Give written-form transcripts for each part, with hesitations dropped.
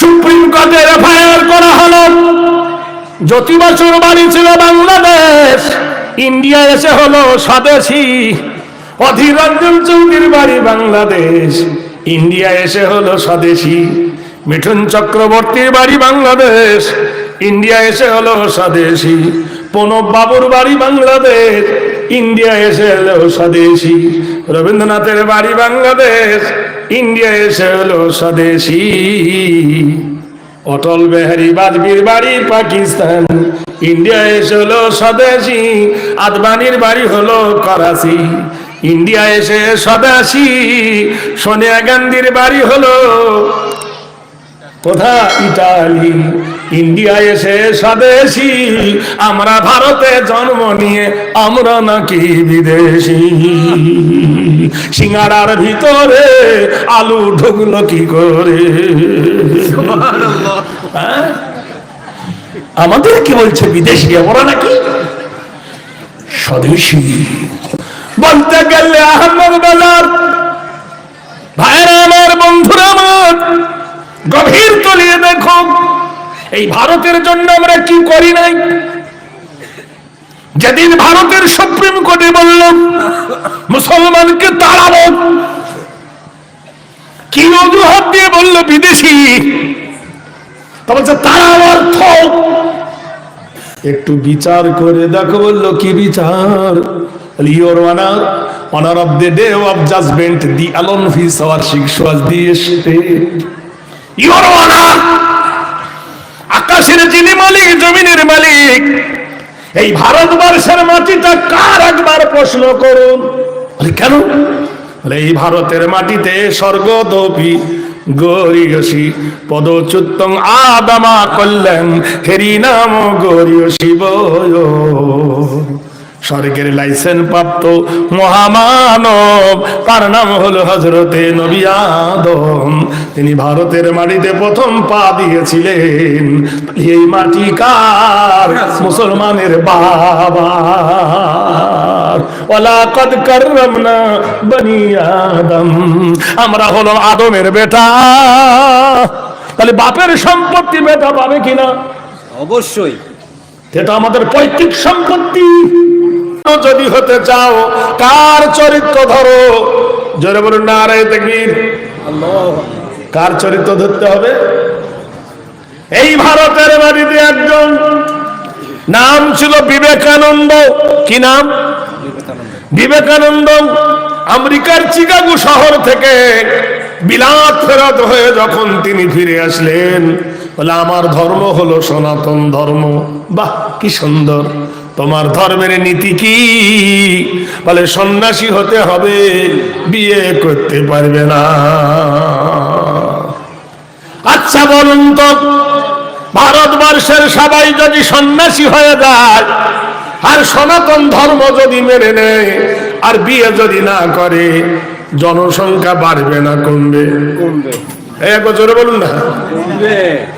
Supreme কোর্টে FIR করা হলো। জ্যোতি বসুর বাড়ি ছিল বাংলাদেশ, ইন্ডিয়া এসে হলো স্বদেশী। অধীর রঞ্জন চৌধুরীর বাড়ি বাংলাদেশ, ইন্ডিয়া এসে হলো স্বদেশী। মিঠুন চক্রবর্তীর বাড়ি বাংলাদেশ, ইন্ডিয়া এসে হলো স্বদেশী। প্রণব বাবুর বাড়ি বাংলাদেশ, ইন্ডিয়া এসে হলো স্বদেশী। রবীন্দ্রনাথের বাড়ি বাংলাদেশ, ইন্ডিয়া এসে হলো স্বদেশী। অটল বিহারী বাজপেয়ীর বাড়ি পাকিস্তান, ইন্ডিয়া এসে হলো স্বদেশী। আদবানির বাড়ি হলো করাচি, ইন্ডিয়া এসে স্বদেশী। সোনিয়া গান্ধীর বাড়ি হলো কোথা? ইটালি, ইন্ডিয়া এসে স্বদেশী। আমরা ভারতে জন্ম নিয়ে আমরা নাকি বিদেশি। সিঙ্গারার ভিতরে আলু ঢুকলো কি করে? আমাদের কি বলছে বিদেশি, আমরা নাকি স্বদেশী। বলতে গেলে আহমদ বেলার ভাইরা আমার, বন্ধুরা আমার, গভীর তলিয়ে দেখো এই ভারতের জন্য আমরা কি করি নাই। যেদিন ভারতের সুপ্রিম কোর্টে বলল মুসলমানকে তাড়াবো, কি অজুহাত দিয়ে বলল? বিদেশি। তবে তাড়ার অর্থ একটু বিচার করে দেখো। বললো কি বিচার? Your honor of the day of judgment, the alone his worship was the state. Your honor, আকাশের যিনি মালিক, জমিনের মালিক, এই ভারতবর্ষের মাটিটা কার? একবার প্রশ্ন করুন। কেন? এই ভারতের মাটিতে স্বর্গদপি গরিয়সী পদচ্যুতং আদামা কল্যাণ হেরি নাম গরিয়সী বয়। স্বর্গের লাইসেন্স প্রাপ্ত মহামানব, তার নাম হলো হযরতে নবী আদম। তিনি ভারতের মাটিতে প্রথম পা দিয়েছিলেন। এই মাটি কার? মুসলমানের বাবা। ওয়ালাকাদ কাররামনা বনি আদম, আমরা হলো আদমের বেটা। তাহলে বাপের সম্পত্তি বেটা পাবে কিনা? অবশ্যই। এটা আমাদের পৈতৃক সম্পত্তি। যদি হতে চাও কার চরিত্র ধরো? জোরে বলুন নারে তাকবীর। কার চরিত্র ধরতে হবে? এই ভারতের মাটিতে একজন নাম ছিল বিবেকানন্দ। কি নাম? বিবেকানন্দ। আমেরিকার চিকাগো শহর থেকে বিলাত ফেরত হয়ে যখন তিনি ফিরে আসলেন, বলে আমার ধর্ম হলো সনাতন ধর্ম। বাহ, কি সুন্দর! তোমার ধর্মের নীতি কি? বলে সন্ন্যাসী হতে হবে, বিয়ে করতে পারবে না। আচ্ছা বলুন তো, ভারতবর্ষের সবাই যদি সন্ন্যাসী হয়ে যায় আর সনাতন ধর্ম যদি মেনে নেয় আর বিয়ে যদি না করে, জনসংখ্যা বাড়বে না কমবে? কমবে। এক বছরে বলুন না।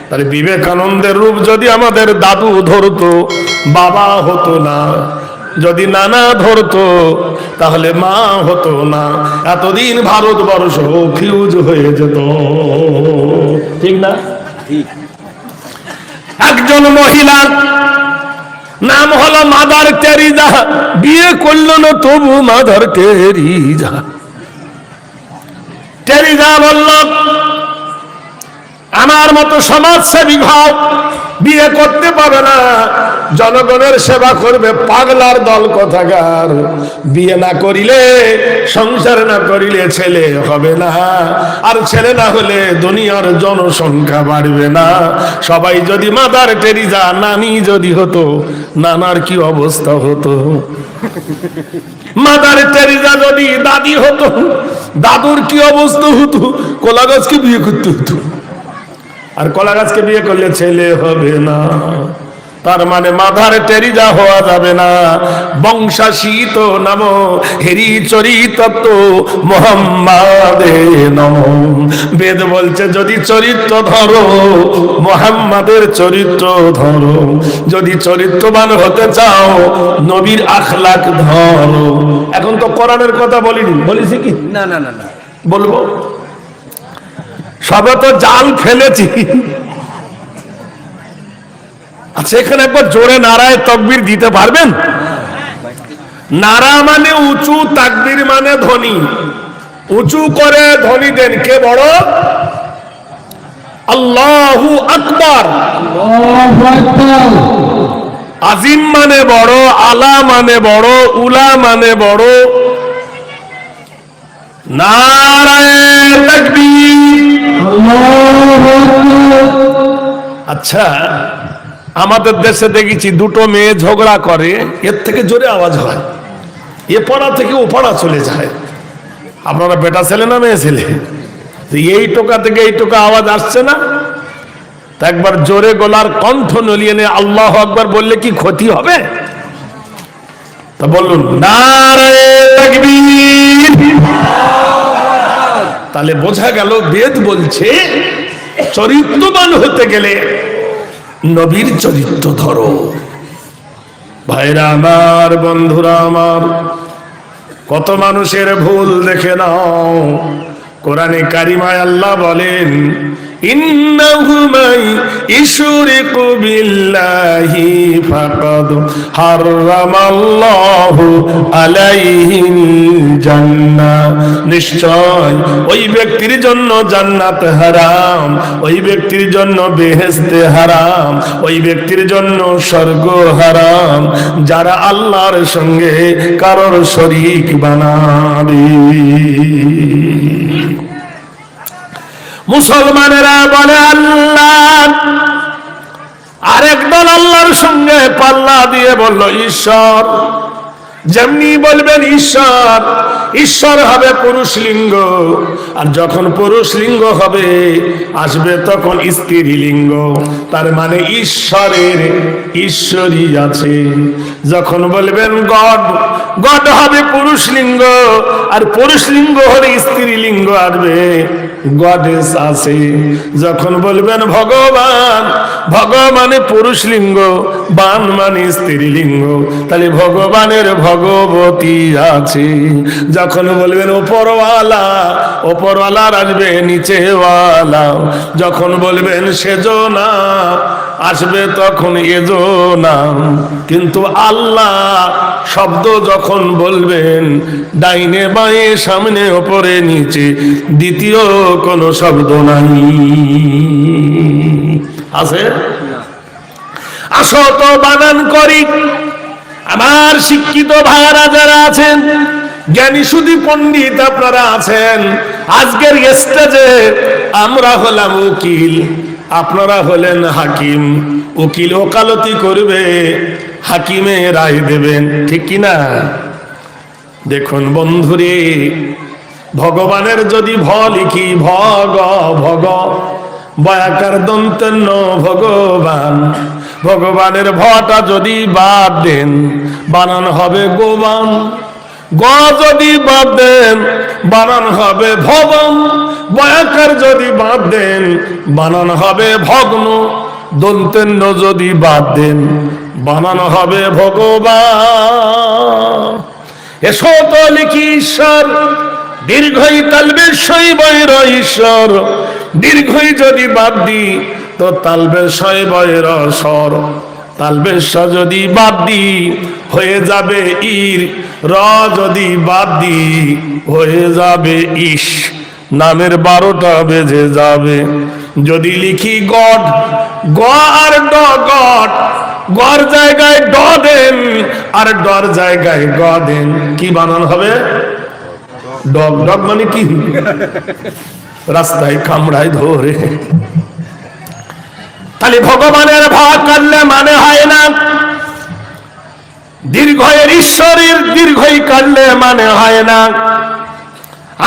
তাহলে বিবেকানন্দের রূপ যদি আমাদের দাদু ধরতো, বাবা হতো না। যদি নানা ধরতো তাহলে মা হতো না। এতদিন ভারতবর্ষ ফিউজ হয়ে যেত, ঠিক না? একজন মহিলা নাম হলো মাদার টেরিজা, বিয়ে করল না তবু মাদার টেরিজা। টেরিজা বলল আমার মতো সমাজসেবী ভাব, বিয়ে করতে পারে না, জনগণের সেবা করবে, পাগলার দল কোথাকার। বিয়ে না করিলে, সংসার না করিলে ছেলে হবে না, আর ছেলে না হলে দুনিয়ার জনসংখ্যা বাড়বে না। সবাই যদি মাদার টেরিজা নানি যদি হতো, নানার কি অবস্থা হতো? মাদার টেরিজা যদি দাদি হতো, দাদুর কি অবস্থা হতো? কলা গাছকে বিয়ে করতে হতো, আর কলা গাছকে বিয়ে করলে ছেলে হবে না। তার মানে মাদার টেরিজা হওয়া যাবে না। বংশাশীত নাম হেরি চরিতত্ব মুহাম্মাদে নম। বেদ বলছে যদি চরিত্র ধরো, মুহাম্মাদের চরিত্র ধরো। যদি চরিত্রবান হতে চাও, নবীর আখলাক ধরো। এখন তো কোরআনের কথা বলিনি, বলেছি কি? না না না না, বলবো। সবে তো জাল ফেলেছি। আচ্ছা, এখানে একবার জোরে নারায়ে তাকবীর দিতে পারবেন? নারা মানে উঁচু, তাকবীর মানে ধ্বনি। উঁচু করে ধ্বনি দেন কে বড়? আল্লাহু আকবার। আজিম মানে বড়, আলা মানে বড়, উলা মানে বড়। নারায়ে তাকবীর। আচ্ছা, আমাদের দেশে দেখেছি দুটো মেয়ে ঝগড়া করে, এর থেকে জোরে আওয়াজ হয়, এ পাড়া থেকে ও পাড়া চলে যায়। আপনারা বেটা ছেলে না মেয়ে ছেলে? এই টোকা থেকে এই টোকা আওয়াজ আসছে না? তা একবার জোরে গলার কণ্ঠ নলিয়ে নে আল্লাহু আকবার বললে কি ক্ষতি হবে? তা বলুন নারায়ে তাকবীর। তাহলে বোঝা গেল বেদ বলছে চরিত্রবান হতে গেলে নবীর চরিত্র ধরো। ভাইরা আমার, বন্ধুরা আমার, কত মানুষের ভুল দেখে নাও। কোরআনে কারিমায় আল্লাহ বলেন ইন্নাহু মান ইশরিকু বিল্লাহি ফাকাদ হারামাল্লাহু আলাইহিল জান্নাহ। নিশ্চয় ওই ব্যক্তির জন্য জান্নাত হারাম, ওই ব্যক্তির জন্য বেহেশতে হারাম, ওই ব্যক্তির জন্য স্বর্গ হারাম যারা আল্লাহর সঙ্গে কারোর শরীক বানাবে। মুসলমানেরা বলে আল্লাহ, আরেক দল আল্লাহর সঙ্গে পাল্লা দিয়ে বলল ঈশ্বর। যেমনি বলবেন ঈশ্বর, ঈশ্বর হবে পুরুষ লিঙ্গ, আর যখন পুরুষ লিঙ্গ হবে আসবে তখন স্ত্রী লিঙ্গ। তার মানে ঈশ্বরের ঈশ্বরী আছে। যখন বলবেন গড, গড হবে পুরুষ লিঙ্গ, আর পুরুষ লিঙ্গ হলে স্ত্রী লিঙ্গ আসবে, গডেস আছে। যখন বলবেন ভগবান, ভগবানে পুরুষ লিঙ্গ, বান মানে স্ত্রী লিঙ্গ, তাহলে ভগবানের ভগবতী আছে। যখন বলবেন ওপরওয়ালা, ওপরওয়ালার আসবে নিচেওয়ালা। যখন বলবেন সেজনা, আসবে তখন এজনা। কিন্তু আল্লাহ শব্দ যখন বলবেন ডাইনে বাঁয়ে সামনে ওপরে নিচে, দ্বিতীয় কোন শব্দ নাই। আছে? আসো তো বানান করি। আমার শিক্ষিত ভাইরা যারা আছেন, জ্ঞানী সুধী পণ্ডিত আপনারা আছেন, আজকের স্টেজে আমরা হলাম উকিল, আপনারা হলেন হাকিম। উকিল ওকালতি করবে, হাকিমে রায় দেবেন, ঠিক কিনা? দেখুন বন্ধুরে, ভগবানের যদি ভ লিখি, ভগ ভগ, বয়াকার দন্তেন্ন ভগবান, ভগবানের ভটা যদি বাদ দেন বানান হবে গোবান। গ যদি বাদ দেন বানান হবে ভবন। বয়াকার যদি বাদ দেন বানান হবে ভগ্ন। দন্তেন্ন যদি বাদ দেন বানান হবে ভগবান। এসো তো লিখি ঈশ্বর, দীর্ঘই তালবের সই বৈর ঈশ্বর। দীর্ঘই যদি বাদ দি তো তালবের সই বৈর স্বর। তালবের স যদি বাদ দি হয়ে যাবে ইর। র যদি বাদ দি হয়ে যাবে ইস। নামের 12টা বেজে যাবে। যদি লিখি গড, গ আর ড গড, গর জায়গায় ড দেন আর ডর জায়গায় গ দেন, কি বানান হবে? ডগ। ডগ মানে কি? রাস্তায় কামড়ায় ধরে। তাহলে ভগবানের ভাগ কাটলে মানে হয় না। দীর্ঘয়ের ঈশ্বরের দীর্ঘই কাটলে মানে হয় না।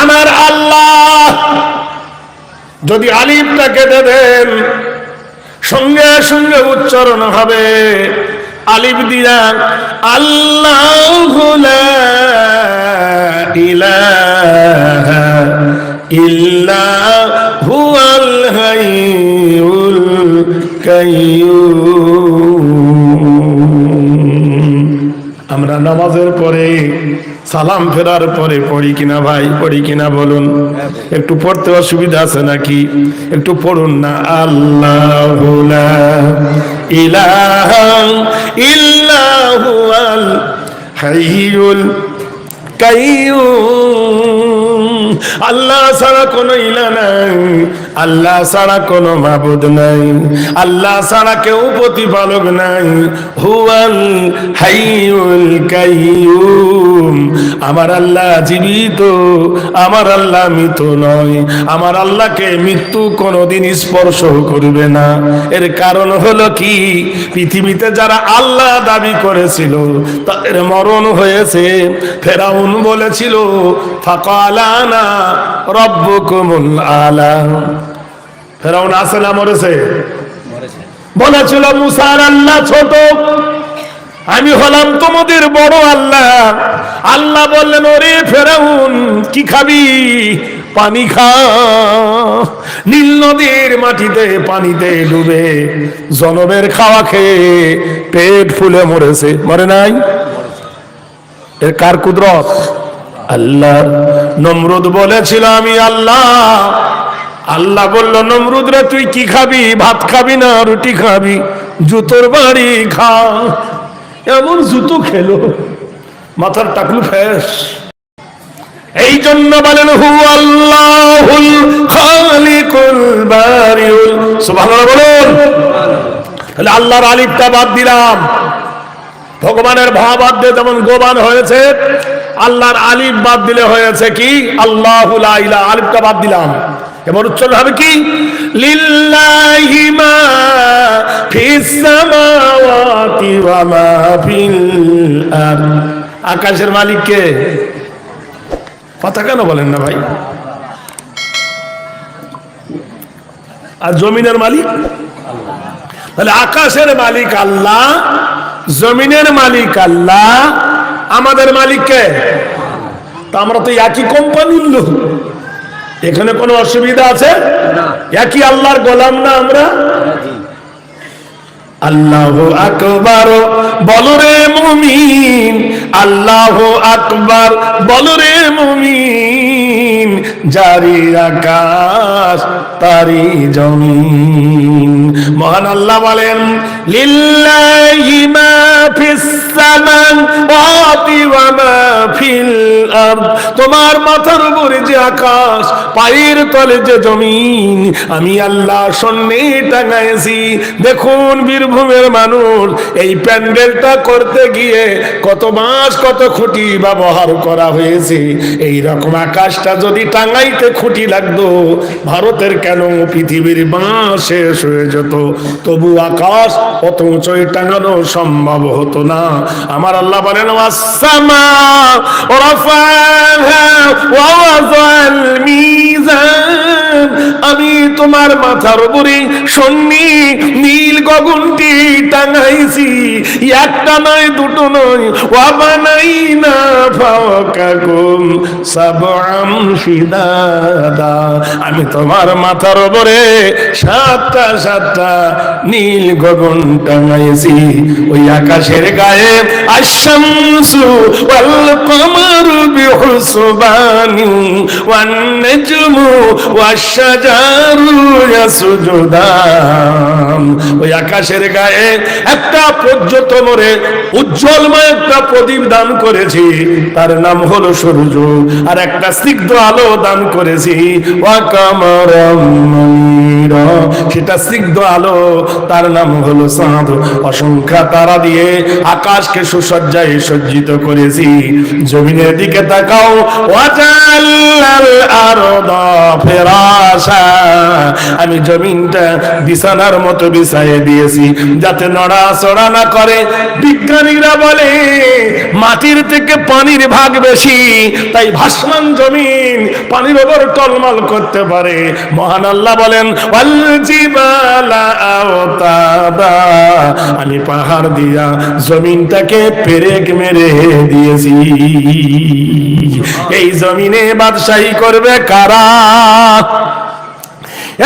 আমার আল্লাহ যদি আলিফটা কেটে দেন সঙ্গে সঙ্গে উচ্চারণ হবে আলিফ দিয়া আল্লাহু লা ইলাহা ইল্লা হুয়াল হাইয়ুল কাইয়্যুম। আমরা নামাজের পরে সালাম ফেরার পরে পড়ি কিনা ভাই, পড়ি কিনা বলুন? একটু পড়তে অসুবিধা আছে নাকি? একটু পড়ুন না। আল্লাহু লা ইলাহা ইল্লা হুয়াল হাইয়ুল কাইয়ুম। আল্লাহ ছাড়া কোনো ইলাহ নাই, আল্লাহ ছাড়া কোনো মাবুদ নাই, আল্লাহ ছাড়া কেউ প্রতিপালক নাই। হুয়াল হাইয়ুল কাইয়ুম। আমার আল্লাহ জীবিত, আমার আল্লাহ মৃত নয়। আমার আল্লাহকে মৃত্যু কোনোদিন স্পর্শ করবে না। এর কারণ হলো কি, পৃথিবীতে যারা আল্লাহ দাবি করেছিল তাদের মরণ হয়েছে। ফেরাউন বলেছিল ফাকালানা রব্বুকুমুল আলা। ফেরাউন আছে না মরেছে? বলেছিল মুসার আল্লাহ ছোট, আমি হলাম তোমাদের বড় আল্লাহ। আল্লাহ বললেন ওরে ফেরাউন কি খাবি? পানি খা। নীল নদীর মাটিতে পানিতে ডুবে জনমের খাওয়া খেয়ে পেট ফুলে মরেছে, মরে নাই? এর কার কুদরত? আল্লাহ। নমরুদ বলেছিল আমি আল্লাহ। আল্লাহ বলল নমরুদ রে তুই কি খাবি? ভাত খাবি না রুটি খাবি? জুতোর বাড়ি খা। এমন জুতো খেলো, মাথার টাকলু ফেস। এই জন্য বলেন হু আল্লাহুল খালিকুল বারিউল। সুবহানাল্লাহ বলুন। তাহলে আল্লাহর আলিফটা বাদ দিলাম, ভগবানের ভা বাদ দিয়ে যেমন গোবান হয়েছে, আল্লাহর আলিফ বাদ দিলে হয়েছে কি আল্লাহু লা ইলাহা। আলিফটা বাদ দিলাম, এবার উচ্চারণ হবে কি লিল্লাহি মা ফিস সামাওয়াতি ওয়া মা ফিল আরদ। আকাশের মালিক কে? কথা কেন বলেন না ভাই? আর জমিনের মালিক? তাহলে আকাশের মালিক আল্লাহ, জমিনের মালিক আল্লাহ, আমাদের মালিক কে? তা আমরা তো একই কোম্পানির লোক, এখানে কোনো অসুবিধা আছে? একই আল্লাহর গোলাম না আমরা? আল্লাহু আকবার বলো রে মুমিন, আল্লাহু আকবার বলো রে মুমিন। জারি আকাশ তারি জমিন। মহান আল্লাহ বলেন লিল্লাহি মা ফিস সামাওয়াতি ওয়া মা ফিল আরদ। তোমার মাথার উপরে যে আকাশ, পায়ের তলে যে জমিন, আমি আল্লাহ শূন্যে টাঙাইছি। দেখুন বীরভূমের মানুষ, এই প্যান্ডেলটা করতে গিয়ে কত মাস কত খুঁটি ব্যবহার করা হয়েছে। এই রকম আকাশটা যদি টাঙাইতে খুঁটি লাগতো, ভারতের কেন পৃথিবীর বাঁশ শেষ হয়ে যেত, তবু আকাশ অত উঁচুই টাঙানো সম্ভব হতো না। আমার আল্লাহ বলেন ওয়াসসামা রাফাহা ওয়া ওয়াযাল মিজান। আমি তোমার মাথার উপরে সন্নি নীল গগনটি টাঙাইছি, একটা নয় দুটো নয়। ওয়া বানাইনা ফাওকাকুম সাবআম শিদাদা। আমি তোমার মাথার উপরে সাতটা সাতটা নীল গগন টাঙাইছি। ওই আকাশের গায়ে আশ-শামসু ওয়াল কমারু বিহুসবানি ওয়ান নাজমু ওয়াশ-শাজারু ইয়াসজুদান। ওই আকাশের গায়ে একটা পর্যটমরে উজ্জ্বলময় একটা প্রদীপ দান করেছি, তার নাম হলো সূর্য। আর একটা স্নিগ্ধ আলো দান করেছি ওয়া কামারাম মুনীরা, সেটা স্নিগ্ধ আলো, তার নাম হলো চাঁদ। অসংখ্য তারা দিয়ে আকাশকে সুসজ্জায় সজ্জিত করেছি। জমিনের দিকে তাকাও, ওয়াজাল্লাল আরদা ফিরাশা। আমি জমিনটা বিছানার মতো বিছাইয়ে দিয়েছি যাতে নড়াচড়া না করে। বিজ্ঞানীরা বলে মাটির থেকে পানির ভাগ বেশি, তাই ভাসমান জমিন পানির ওপর টলমল করতে পারে। মহান আল্লাহ বলেন ওয়াল জিবালা আওতাদা। আমি পাহাড় দিয়া জমিনটাকে পেরেক মেরে দিয়েছি। এই জমিনে বাদশাহী করবে কারা?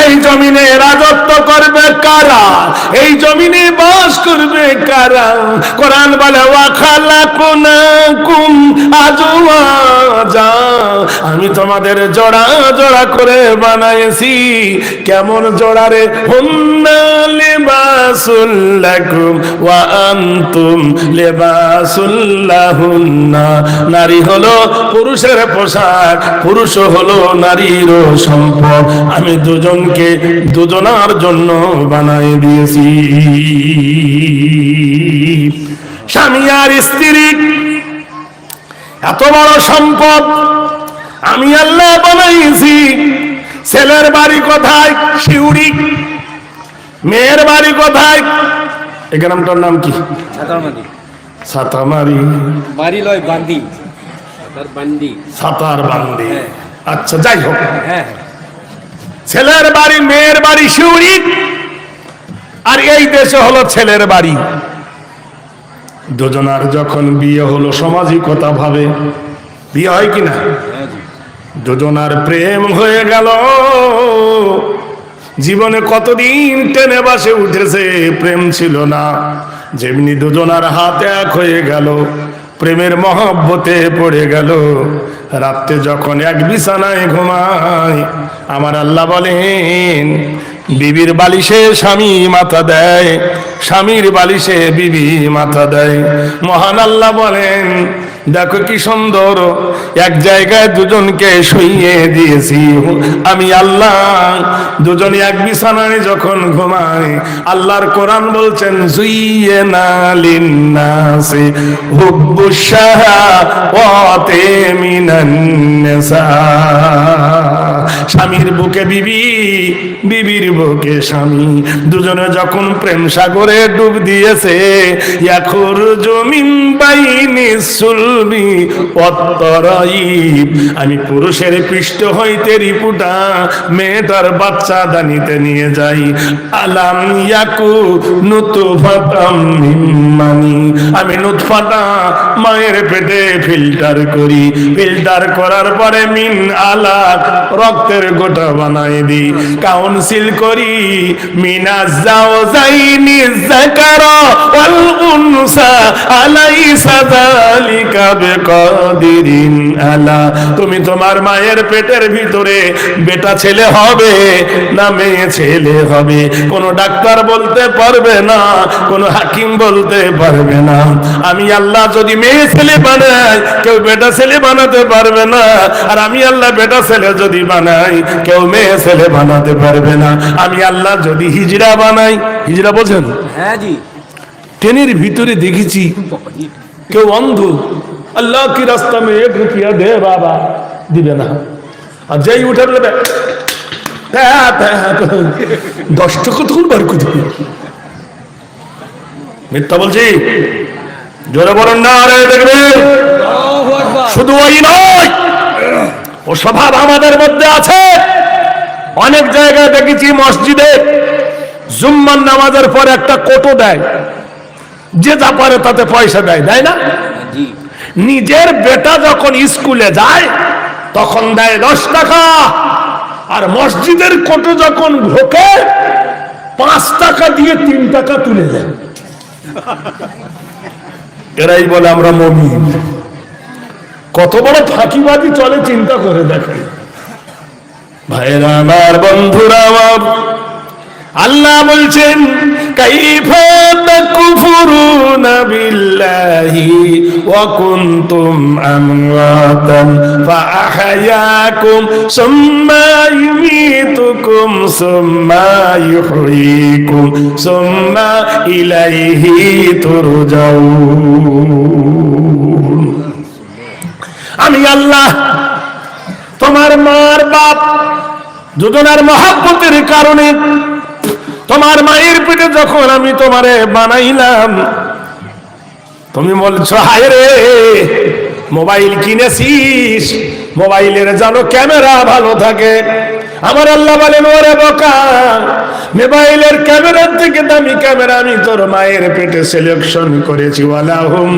এই জমিনে রাজত্ব করবে কারা, এই জমিনে বাস করবে কারা? কোরআন বলে ওয়া খালাকুনাকুম আজওয়াজা, আমি তোমাদের জোড়া জোড়া করে বানাইছি। কেমন জোড়া রে? হুন্না লিবাসুল লাকুম ওয়া আনতুম লিবাসুল লাহুন্না, নারী হলো পুরুষের পোশাক, পুরুষ হলো নারীর সম্পদ। আমি দুজনকে দুজনার জন্য বানাই দিয়েছি। স্বামী আর স্ত্রী এত বড় সম্পদ আমি আল্লাহ বানাইছি। ছেলের বাড়ি কোথায়? শিউড়ি। মেয়ের বাড়ি কোথায়? এই গ্রামটার নাম কি? সাতামারি। বাড়ি লয় বান্দি, বান্দি, সাতার বান্দি। আচ্ছা, যাই হোক, হ্যাঁ, ছেলের বাড়ি মেয়ের বাড়ি শিউড়ি, আর এই দেশে হলো ছেলের বাড়ি। দুজনার যখন বিয়ে হলো সামাজিকতা ভাবে বিয়ে হয় কিনা? দুজনার প্রেম হয়ে গেল। জীবনে কতদিন টেনে বাসে উঠেছে, প্রেম ছিল না। যেমনি দুজনার হাত এক হয়ে গেল, প্রেমের মহব্বতে পড়ে গেল। রাত্রে যখন এক বিছানায় ঘুমায়, আমার আল্লাহ বলেন বিবির বালিশে স্বামী মাথা দেয়, স্বামীর বালিশে বিবি মাথা দেয়। মহান আল্লাহ বলেন দেখো কি সুন্দর, এক জায়গায় দুজনকে শুইয়ে দিয়েছি আমি আল্লাহ। দুজনে এক বিছানায় যখন ঘুমায়, আল্লাহর কোরআন বলছেন যুইয়িনা লিন্নাসি হুব্বুশ শাহাওয়াতি মিনান নিসা। স্বামীর বুকে বিবি, বিবির বুকে স্বামী, দুজনে যখন প্রেম সাগরে ডুব দিয়েছে। ইয়াখরুজু মিন বাইনিস সুলবি ওয়াত তারাইব, আমি পুরুষের পৃষ্ঠ হইতে রিপুটা মেয়েটার বাচ্চা দানিতে নিয়ে যাই। আলাম ইয়াকু নুতফাতাম মিন মানি, আমি নুতফাটা মায়ের পেটে ফিল্টার করি, ফিল্টার করার পরে মিন আলাক রক্তের গোটা বানাই দিই, কাউন্সিল করি মিনাজ জাওজাইনি যাকারা ওয়াল উনসা আলাইসা যালিকা বিকাদিরিন আলা। তুমি তোমার মায়ের পেটের ভিতরে বেটা ছেলে হবে না মেয়ে ছেলে হবে, কোনো ডাক্তার বলতে পারবে না, কোনো হাকিম বলতে পারবে না। আমি আল্লাহ যদি মেয়ে ছেলে বানাই, কেউ বেটা ছেলে বানাতে পারবে না। আর আমি আল্লাহ বেটা ছেলে যদি বানাই, কেউ মেয়ে ছেলে বানাতে পারবে না। আমি আল্লাহ যদি হিজড়া বানাই, হিজড়া বোঝেন? হ্যাঁ জি। ট্রেনের ভিতরে দেখেছি কেউ অন্ধ, আল্লাহ কি রাস্তা মে 1 রুপিয়া দে বাবা, দিবে না। আর যেই উঠে বলবে 10 টাকা তখন বার করে দিবে। মিথ্যা বলছি? জোরে বলেন না রে, দেখবে। শুধু ওই নয়, ও স্বভাব আমাদের মধ্যে আছে। অনেক জায়গায় দেখেছি মসজিদে জুম্মার নামাজের পর একটা কোটো দেয়, যে যা পারে তাতে পয়সা দেয়, দেয় না? নিজের বেটা যখন স্কুলে যায় তখন দেয় 10 টাকা, আর মসজিদের কোটো যখন ঢোকে 5 টাকা দিয়ে 3 টাকা তুলে দেয়। এরাই বলে আমরা মুমিন। কত বড় ফাঁকিবাজি চলে চিন্তা করে দেখেন। ভাইরা আমার, বন্ধুরা আমার, আল্লাহ বলছেন কাইফা তাকফুরুনা বিল্লাহি ওয়া কুনতুম আমওয়াতান ফাআহয়াকুম সুম্মা ইউমীতুকুম সুম্মা ইউহয়ীকুম সুম্মা ইলাইহি তুরজাউন। আমি আল্লাহ তোমার মার বাপ দুজনের মহব্বতের কারণে, তোমার মায়ের পেটে যখন আমি তোমারে বানাইলাম, তুমি বলছো হায় রে মোবাইল কিনেছিস, মোবাইলের যেন ক্যামেরা ভালো থাকে। আমার আল্লাহ বলেন ওরে বোকা, মোবাইলের ক্যামেরার থেকে দামি ক্যামেরা আমি তোর মায়ের পেটে সিলেকশন করেছি। ওয়ালাহুম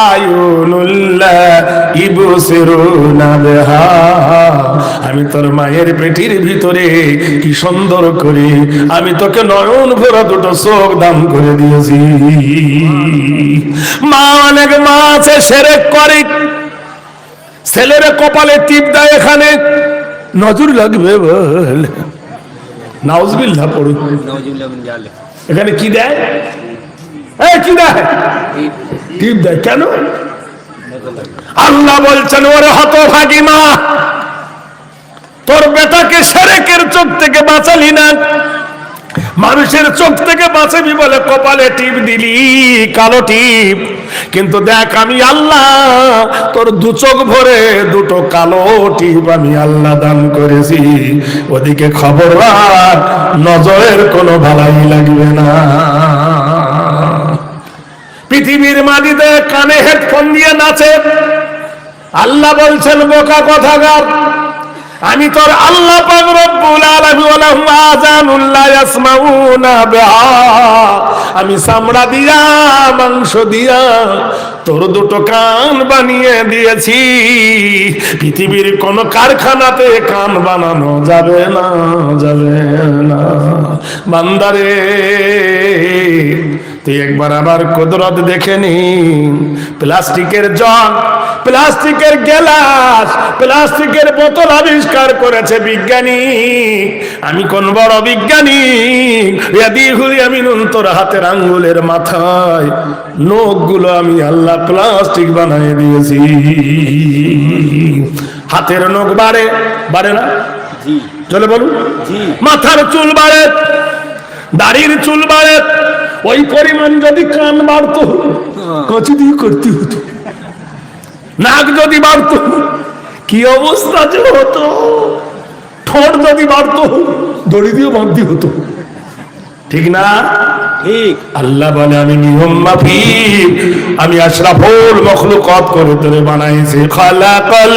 আয়ুনুল্লাহ ইবসিরুনা বিহা, আমি তোর মায়ের পেটির ভিতরে কি সুন্দর করে আমি তোকে নয়ন ভরা দুটো চোখ দান করে দিয়েছি। মা অনেক মা আছে শিরক করে, ছেলের কপালে টিপ দেয়, এখানে নজর লাগবে বল, নাউজুবিল্লাহ পড়ুন, নাউজুবিল্লাহ মিন জালিক। এখানে কি দেয়? এই কি দেয়? টিপ দেয়। কেন? আল্লাহ বলছেন ওরে হতভাগী মা, তোর বেটাকে শিরকের চোখ থেকে বাঁচালি না, মানুষের চোখ থেকে বাঁচাবি বলে কপালে টিপ দিলি, কালো টিপ। কিন্তু দেখ আমি আল্লাহ তোর দু চোখ ভরে দুটো কালো টিপ আমি আল্লাহ দান করেছি। ওদিকে খবর রাখ, নজরের কোনো ভালাই লাগবে না। পৃথিবীর মাটিতে কানে হেডফোন দিয়ে নাচে, আল্লাহ বলছেন বোকা কথাকার, আমি তোর আল্লাহ পাক রব্বুল আলামিন ওয়ালাহুম আযানুন লা ইয়াসমাউনা বিহা, আমি চামড়া দিয়া মাংস দিয়া তোর দুটো কান বানিয়ে দিয়েছি। পৃথিবীর কোন কারখানাতে কান বানানো যাবে না, যাবে না। বান্দারে তুই একবার আবার কুদরত দেখে নি। প্লাস্টিকের জগ, প্লাস্টিকের গ্লাস, প্লাস্টিকের বোতল আবিষ্কার করেছে বিজ্ঞানী। আমি কোন বড় বিজ্ঞানী, আমি তোর হাতের আঙ্গুলের মাথায় নখগুলো আমি আল্লাহ প্লাস্টিক বানিয়ে দিয়েছি। হাতের নখ বাড়ে, বাড়ে না? চলে বলুন। মাথার চুল বাড়ে, দাড়ির চুল বাড়ে, ওই পরিমাণ যদি কান বাড়তো কচি দিয়ে করতে হতো, নাক যদি বাড়তো কি অবস্থা যে হতো, ঠোঁট যদি বাড়তো দড়ি দিয়ে বাঁধতে হতো, ঠিক না? ঠিক। আল্লাহ বলে আমি নিয়ম মাফিক, আমি আশরাফুল মখলুকাত করে তোরে বানাইছি। খালাকাল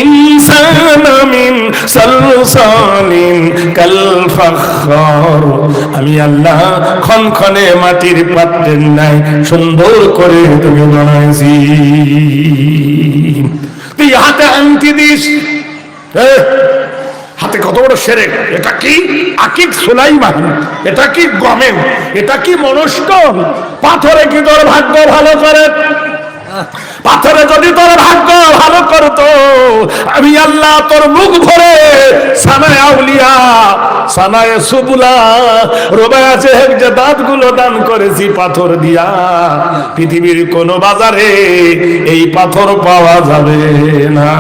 ইনসানা মিন সালসালিন কাল ফাখর, আমি আল্লাহ খনখনে মাটির পাত্রের ন্যায় সুন্দর করে তোকে বানাইছি। তুই হাতে আংটি দিস, হাতে কত বড় শিরক! এটা কি আকিক সুলাইমান, এটা কি গমেম, এটা কি মনস্ক? পাথরে কি তোর ভাগ্য ভালো করে? পাথরে যদি তোর ভাগ্য ভালো করতো, আমি আল্লাহ তোর মুখ ভরে সানায়ে আউলিয়া, সানায়ে সুবুলা, রোবায়া চেহের যে দাঁতগুলো দান করেছি পাথর দিয়া, পৃথিবীর কোন বাজারে এই পাথর পাওয়া যাবে না।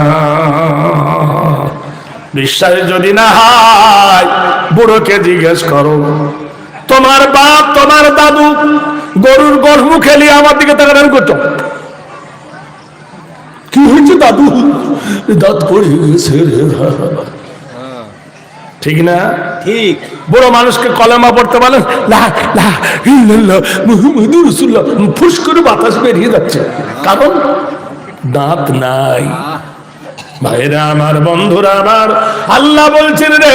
বিশ্বাস যদি না হয় বুড়োকে জিজ্ঞেস করো, তোমার বাপ তোমার দাদু গরুর গোশ মুখে নিয়ে আমার দিকে তাকান করতো, কি হয়েছে দাদু? দাঁত পড়ে গেছে রে। ঠিক না? ঠিক। বড় মানুষকে কলেমা পড়তে বলেন, লা লা ইল্লাল্লাহ মুহাম্মাদুর রাসূলুল্লাহ, ফুস করে বাতাস বেরিয়ে যাচ্ছে, কারণ দাঁত নাই। ভাইরা আমার, বন্ধুরা আমার, আল্লাহ বলছেন রে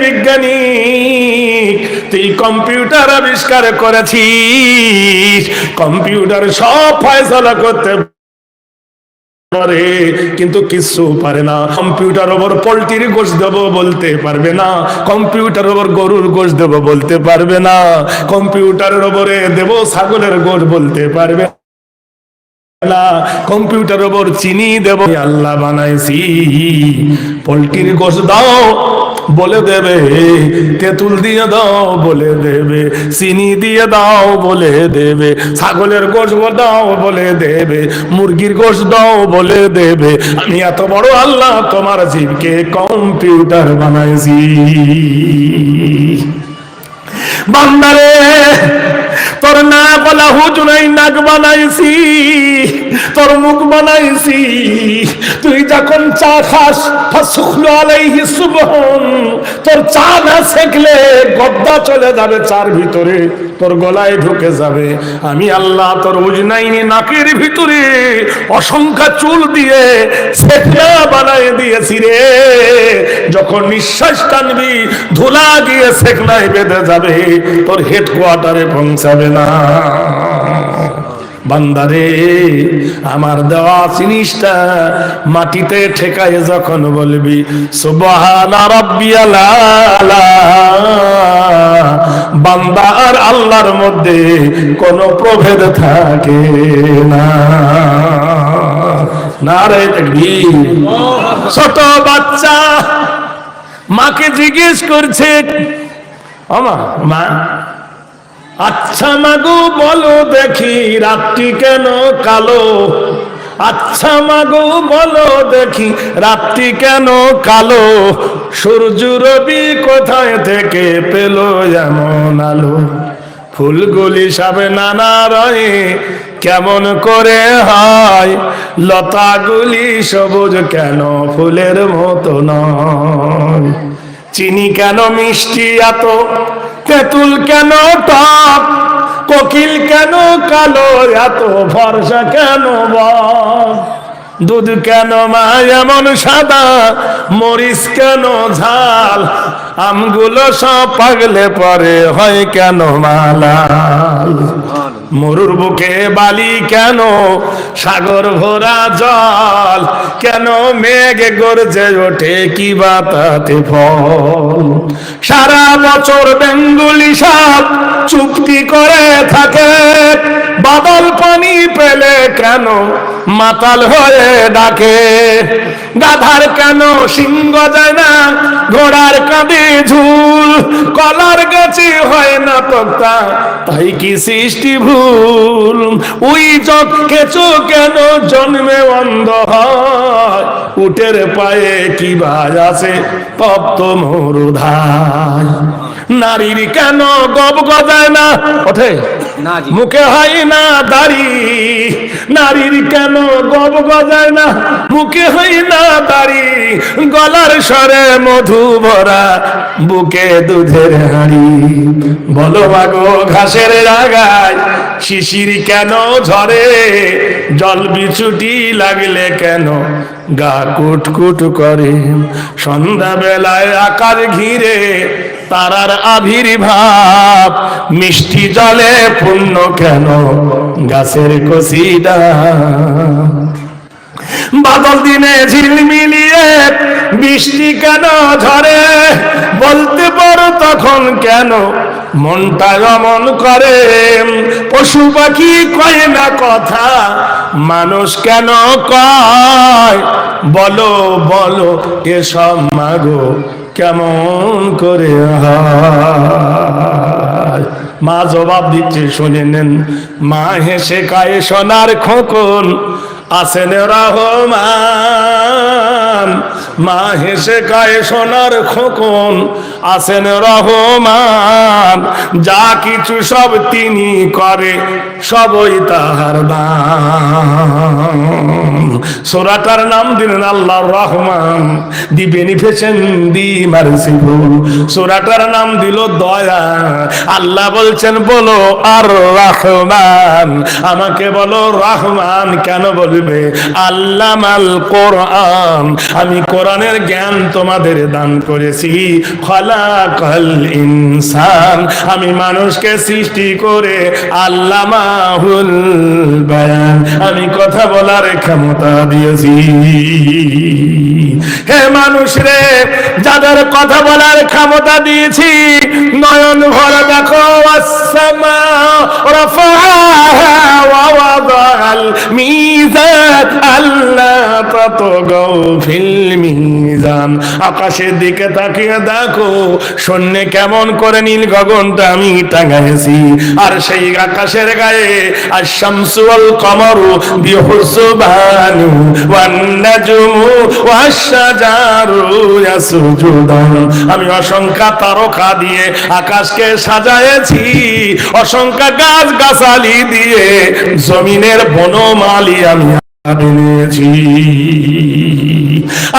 বিজ্ঞানী, তুই কম্পিউটার আবিষ্কার করেছিস, কম্পিউটার সব ফয়সালা করতে পারে কিন্তু কিছু পারে না। কম্পিউটার ওপর পোল্ট্রির গোশ দেবো বলতে পারবে না, কম্পিউটার ওপর গরুর গোশ দেবো বলতে পারবে না, কম্পিউটারের ওপরে দেবো ছাগলের গোশ বলতে পারবে না, কম্পিউটার ওপর চিনি দেব আল্লাহ বানাইছি। পোল্ট্রির গোশ দাও বলে দেবে, তেঁতুল দিয়ে দাও বলে দেবে, চিনি দিয়ে দাও বলে দেবে, ছাগলের গোশ দাও বলে দেবে, মুরগির গোশ দাও বলে দেবে। আমি এত বড় আল্লাহ তোমার জীবকে কম্পিউটার বানাইছি। বান্দারে তোর না বলা হুজুরাই নাক বানাইছি, তোর মুখ বানাইছি। তুই যখন চা খাস ফাসুখলু আলাইহি সুবহান, তোর চা না সেকলে গদ্দা চলে যাবে চার ভিতরে, তোর গলায় ঢুকে যাবে। আমি আল্লাহ তোর উজনাইনি নাকের ভিতরে অসংখ্য চুল দিয়ে সেকলা বানায় দিয়েছি রে। যখন নিঃশ্বাস টানবি ধুলা গিয়ে সেকলায় বেঁধে যাবে, তোর হেডকোয়ার্টারে পৌঁছাবে না। বান্দারে, আমার দেওয়া জিনিসটা মাটিতে ঠেকায় যখন বলবি সুবহানা রাব্বিয়াল আলা, বান্দা আর আল্লাহর মধ্যে কোনো প্রভেদ থাকে না। নারে তাকবীর। ছোট বাচ্চা মাকে জিজ্ঞেস করছে, আমা মা, আচ্ছা মাগো বলো দেখি রাত্রি কেন কালো? আচ্ছা মাগো বলো দেখি রাত্রি কেন কালো? সূর্য রবি কোথায় থেকে পেল এমন আলো? ফুলগুলি সবে নানা রয়ে কেমন করে হয়? লতাগুলি সবুজ কেন ফুলের মতো নয়? চিনি কেন মিষ্টি এত? তেঁতুল কেন টক? কোকিল কেন কালো? এত ফর্সা কেন বক? দুধ কেন মা এমন সাদা? মরিচ কেন ঝাল? আমগুলো সব পাগলে পরে হয় কেন মালাল? মরুর বুকে বালি কেন? সাগর ভরা জল কেন? মেঘ গর্জে ওঠে কি বাতাতে ফল? সারা বছর বেঙ্গুলি সাপ চুক্তি করে থাকে, বাদল পানি পেলে কেন মাতাল হয়ে ডাকে? গাধার কেন সিংহ যায় না? ঘোড়ার কাঁধে ঝুল? কলার গাছে হয় না তক্তা, তাই কি সৃষ্টি ভুল? ওই জগ কেঁচো কেন জন্মে অন্ধ হয়? উটের পায়ে কি বাজ আছে তপ্ত মরুধায়? নারীর কেন গব গজায় না? ওঠে মুখে হয় না দাড়ি? নারীর কেন গব গজায় না? মুখে হয় না দাড়ি? গলার স্বরে মধু ভরা, বুকে দুধের হাঁড়ি। বলো মাগো ঘাসের জায়গায় শিশির কেন ঝরে? জল বিছুটি লাগলে কেন গা কুটকুট করে? সন্ধ্যা বেলায় আকাশ ঘিরে তারার আবির্ভাব, মিষ্টি জলে পূর্ণ কেন গাছের কচিটা? বাদল দিনে ঝিলমিলিয়ে বৃষ্টি কেন ঝরে? বলতে পারো তখন কেন মনটা অমন করে? পশু পাখি কয় না কথা, মানুষ কেন কয়? বলো বলো এসব মাগো কেমন করে হয়? মা জবাব দিচ্ছে, শুনে নেন। মা হেসে কায়ে সোনার খোকন আছেন রহমান। মা হেসে কায়ে সোনার খোকন আছেন রহমান। যা কিছু সব তিনি করে সবই তাহার দান। সূরাটার নাম দিলেন আল্লাহর রহমান, দি বেনিফিশিয়েন্ট, দি মার্সিফুল। সূরাটার নাম দিল দয়া। আল্লাহ বলছেন বলো আর রহমান, আমাকে বলো রহমান। কেন বলবে? আল্লামাল কোরআন, আমি কোরআনের জ্ঞান তোমাদের দান করেছি। খালাকাল ইনসান, আমি মানুষকে সৃষ্টি করে আল্লামাহুল বায়ান, আমি কথা বলার ক্ষমতা দিয়েছি। হে মানুষ রে, যাদের কথা বলার ক্ষমতা দিয়েছি, নয়ন ভরে দেখো আসসামা রাফাহা ওয়া ওয়াদাল মিজান আল্লা তাতগাউ ফিল মিজান। আকাশের দিকে তাকিয়ে দেখো শূন্যে কেমন করে নীল গগনটা আমি টাঙাইছি, আর সেই আকাশের গায়ে আশ-শামসু ওয়াল কমারু বিহুসবানু ওয়ান নাজমু ওয়াশ-শাজারু ইয়াসজুদান। আমি অসংখ্য তারকা দিয়ে আকাশকে সাজায়েছি, অসংখ্য গাছ গাছালি দিয়ে জমিনের বনমালী আমি বানিয়েছি।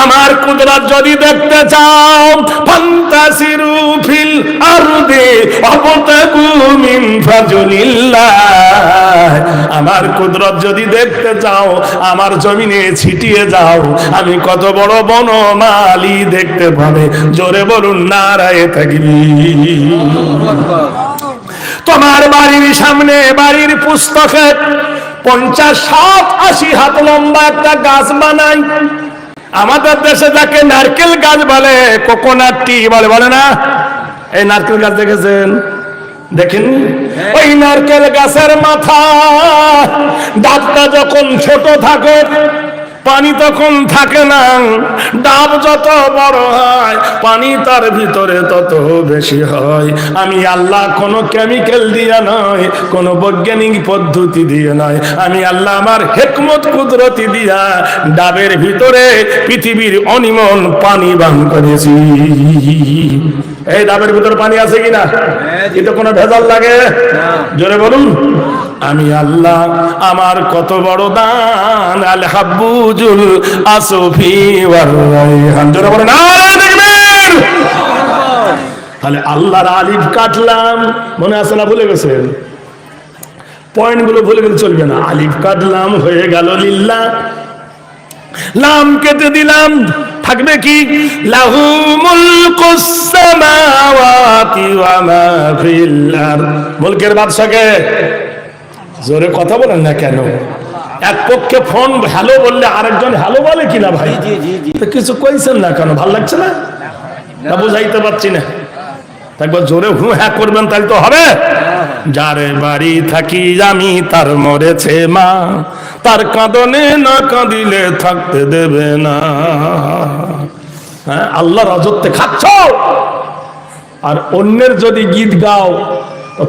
আমার কুদরত যদি দেখতে চাও ফান্তাসিরু ফিল আরদি ওয়াবতাগু মিন ফাজলিল্লাহ। আমার কুদরত যদি দেখতে চাও আমার জমিনে ছিটিয়ে যাও, আমি কত বড় বনমালী দেখতে পাবে। জোরে বলুন নারায়ে তাকবীর। তোমার বাড়ির সামনে বাড়ির পুস্তকে 50, 60, 80 হাত লম্বা একটা গাছ বানাই। আমাদের দেশে যাকে নারকেল গাছ বলে, কোকোনাট ট্রি বলে, বলে না? এই নারকেল গাছ দেখেছেন? দেখেন ওই নারকেল গাছের মাথা ডাবটা যখন ছোট থাকে পানি তখন থাকে না, ডাব যত বড় হয় পানি তার ভিতরে তত বেশি হয়। আমি আল্লাহ কোনো কেমিক্যাল দিয়ে নয়, কোনো বৈজ্ঞানিক পদ্ধতি দিয়ে নয়, আমি আল্লাহ আমার হিকমত কুদরতি দিয়া ডাবের ভিতরে পৃথিবীর অনিমন পানি বান করেছি। এই ডাবের ভিতরে পানি আছে কিনা? এটা কোনো ভেজাল লাগে? জোরে বলুন। আমি আল্লাহ আমার কত বড় দান, আল হাব্বুজুল আসফি ওয়ার রাইহান। জোরে বলেন নারায়ে তাকবীর। তাহলে আল্লাহর আলিফ কাটলাম, মনে আছে না? ভুলে গেছেন? পয়েন্টগুলো ভুলে গেলে চলবে না। আলিফ কাটলাম, হয়ে গেল লিল্লাহ। লাম কেটে দিলাম, থাকবে কি? লাহু মুলকুস সামাওয়াতি ওয়া মা ফিল আরদ। মুলকের বাদশাকে। জোরে কথা বলেন না কেন? এক পক্ষে ফোন হ্যালো বললে আরেকজন হ্যালো বলে কিনা ভাই? কিছু কইছেন না কেন? ভাল লাগছে না? বুঝাইতে পারছি না। একবার জোরে হু হ্যাঁ করবেন তাহলে তো হবে। যার বাড়ি থাকি আমি তার মরেছে মা, তার কাঁদনে না কাঁদিলে থাকতে দেবে না। হ্যাঁ, আল্লাহর রাজত্বে খাচ্ছ আর অন্যের যদি গীত গাও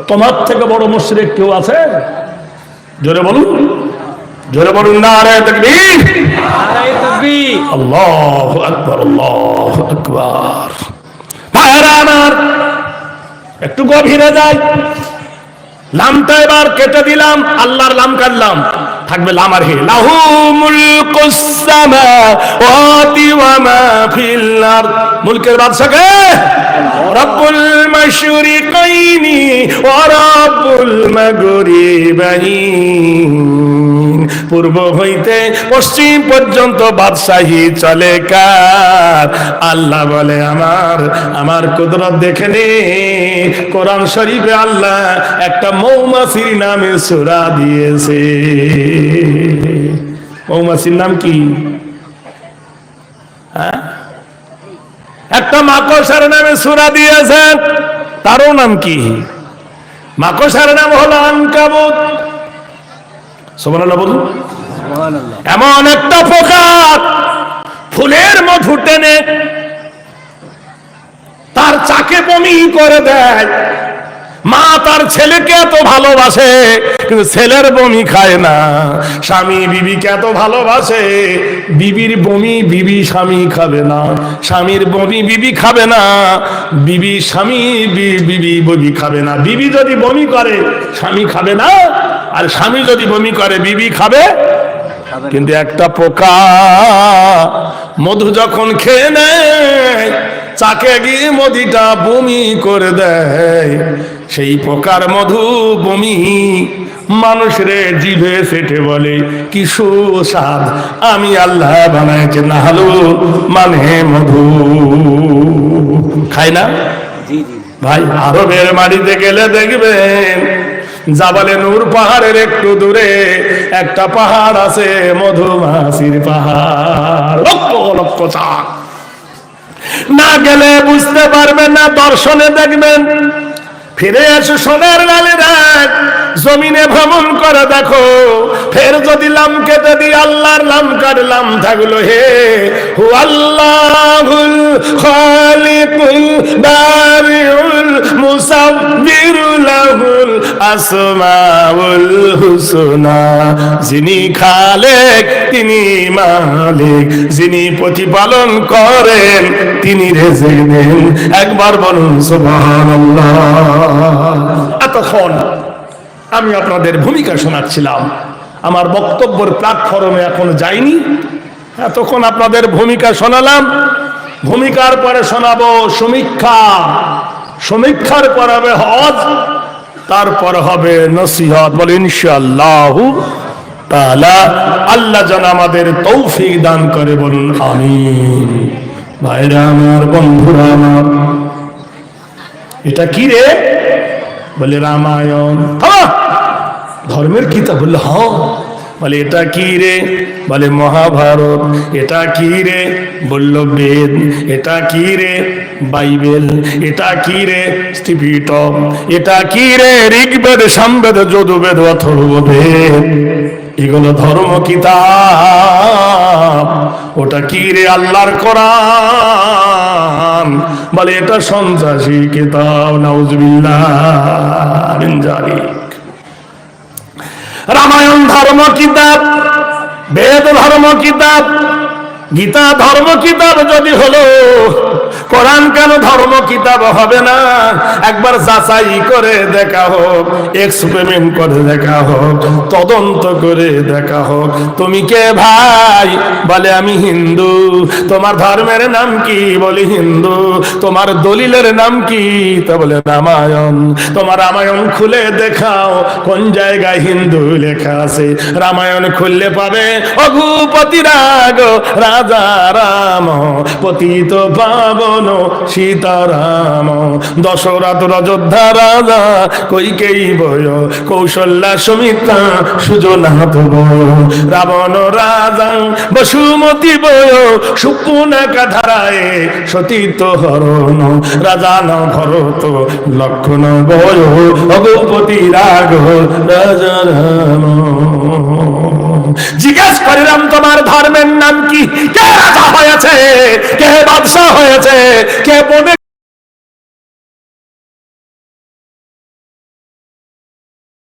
তোমার থেকে বড় মুশরিক কেউ আছে? জোরে বলুন, জোরে বলুন নারায়ে তাকবীর। নারায়ে তাকবীর। আল্লাহু আকবার, আল্লাহু আকবার। ভাইরা আমার, একটু গভীরে যাই। লামটা এবার কেটে দিলাম, আল্লাহর লাম কাটলাম, থাকবে লাম আর হে। লাহু মুলকুস সামাওয়াতি ওয়া মা ফিল আরদ। মুলকের বাদশাকে রব্বুল মাশরিকাইনি ওয়া রব্বুল মাগরিবাইন। পূর্ব হইতে পশ্চিম পর্যন্ত বাদশাহী চলে কার? আল্লাহ বলে আমার কুদরত দেখে নে। কোরআন শরীফে আল্লাহ একটা মৌমাছির নামে সূরা দিয়েছে। মৌমাছির নাম কি? একটা মাকড়সার নামে সূরা দিয়েছেন, তারও নাম কি? মাকড়সার নাম হলো আনকাবুত। সুবহানাল্লাহ বলুন। এমন একটা পোকা ফুলের মধু টেনে তার চাকে বমি করে দেয়। মা তার ছেলেকে এত ভালোবাসে কিন্তু ছেলের বমি খায় না। স্বামী বিবিকে এত ভালোবাসে, বিবির বমি বিবি স্বামী খাবে না, স্বামীর বমি বিবি খাবে না, বিবি স্বামী বিবি বমি খাবে না। বিবি যদি বমি করে স্বামী খাবে না, আর স্বামী যদি বমি করে বিবি খাবে। কিন্তু একটা পোকা মধু যখন খেয়ে নেয়, চাকে গিয়ে মধুটা বমি করে দেয়। সেই পোকার মধু বমি মানুষের জিভে সেটে বলে কি সুস্বাদ, আমি আল্লাহ বানাইছে না হালু মানে মধু। খায় না ভাই? আরবের মাটিতে গেলে দেখবেন জাবালে নূর পাহাড়ের একটু দূরে একটা পাহাড় আছে, মধুমাছির পাহাড়। লক্ষ লক্ষ চাক। না গেলে বুঝতে পারবেন না, দর্শনে দেখবেন ফিরে এসে সোনার লালের রাত জমিনে ভ্রমণ করে দেখো, ফের যদি লাম কেটে দি আল্লাহর লাম কাটলাম থাকলো হে হু আল্লাহুল খালিকুল বারিউল মুসাব্বিরুল লাহুল আসমাউল হুসনা। যিনি খালেক তিনি মালিক, যিনি প্রতিপালন করেন তিনি রিজিক দেন। একবার বলুন সুবহানাল্লাহ। এতক্ষণ আমি আপনাদের ভূমিকা শোনাচ্ছিলাম, আমার বক্তব্যের প্ল্যাটফর্মে এখন যাইনি। এতক্ষণ আপনাদের ভূমিকা শোনালাম, ভূমিকার পরে শোনাবো সমীক্ষা, সমীক্ষার পর হবে হজ, তারপর হবে নসিহত। বলে ইনশাআল্লাহ তাআলা। আল্লাহ যেন আমাদের তৌফিক দান করে, বলুন আমিন। ভাইরা আমার, বন্ধুরা আমার, এটা কি রে? বলে রামায়ণ। ধর্মের কিতাব। বললে হ্যাঁ। বলে এটা কি রে? বলে মহাভারত। এটা কি রে? বলল বেদ। এটা কি রে? বাইবেল। এটা কি রে? স্টিপিটম। এটা কি রে? ঋগ্বেদ, সামবেদ, যজুর্বেদ, অথর্ববেদ। এগুলো ধর্ম কিতাব। ওটা কি রে? আল্লাহর কোরআন। বলে এটা সন্ত্রাসী কিতাব। নাউজুবিল্লাহ মিন যালিক। রামায়ণ ধর্ম কিতাব, বেদ ধর্ম কিতাব, গীতা ধর্ম কিতাব যদি হলো, কোরআন কেন ধর্ম কিতাব হবে না? একবার যাচাই করে দেখা হোক, এক্সপেরিমেন্ট করে দেখা হোক, তদন্ত করে দেখা হোক। তুমি কে ভাই? বলে আমি হিন্দু। তোমার ধর্মের নাম কি? বলে হিন্দু। তোমার দলিলের নাম কি? তা বলে রামায়ণ। তোমার রামায়ণ খুলে দেখাও কোন জায়গায় হিন্দু লেখা আছে। রামায়ণ খুললে পাবে রঘুপতি রাগ রাজা রাম, পতিত পাবন সীতারাম, দশরথ অযোধ্যা রাজা, কৈকেয়ী বয়, কৌশল্যা সুমিত্রা সুজনাথ বয়, রাবণ রাজা বসুমতী বয়, সুপুনাকা ধারায় সতীত হরণ, রাজা ন ভরত লক্ষণ বয়, রঘুপতি রাগ রাজা রাম। জিজ্ঞেস করিলাম তোমার ধর্মের নাম কি? কে রাজা হয়েছে? কে বাদশাহ হয়েছে? কে বনে